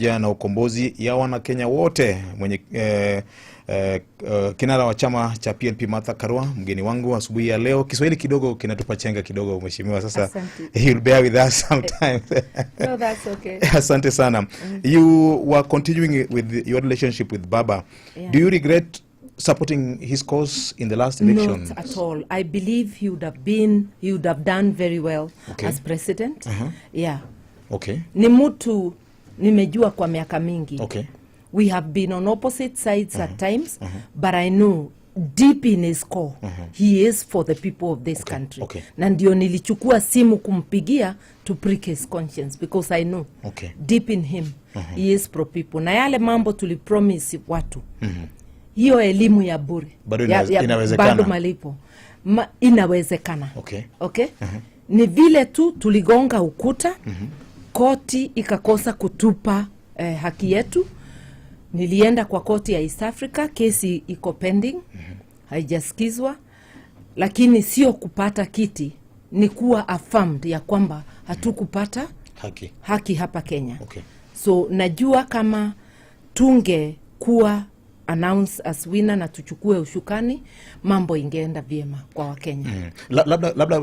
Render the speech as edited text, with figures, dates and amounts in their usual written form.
na ukombozi ya wana Kenya wote mwenye kinara wa chama cha PNP Martha Karua, mgeni wangu asubuhi ya leo. Kiswahili kidogo kinatupa chenga kidogo mheshimiwa, sasa you'll bear with us sometimes. No, that's okay. Asante sana. You were continuing with your relationship with Baba. Yeah. Do you regret supporting his cause in the last election? Not at all. I believe he would have done very well as president. Yeah. Okay. Ni mtu nimejua kwa miaka mingi. Okay. We have been on opposite sides at times, but I know deep in his core, he is for the people of this country. Okay. Na ndio nilichukua simu kumpigia to prick his conscience, because I know deep in him, he is pro people. Na yale mambo tulipromise watu, hiyo elimu ya bure, bado inawezekana. Bado malipo. Inawezekana. Okay. Okay? Ni vile tu tuligonga ukuta, koti ikakosa kutupa haki yetu. Nilienda kwa koti ya East Africa, kesi iko pending, haijasikizwa, lakini sio kupata kiti, ni kuwa affirmed ya kwamba hatukupata haki hapa Kenya. Okay. So najua kama tunge kuwa announce as winner na tuchukue ushukani, mambo ingeenda vyema kwa Wakenya. Labda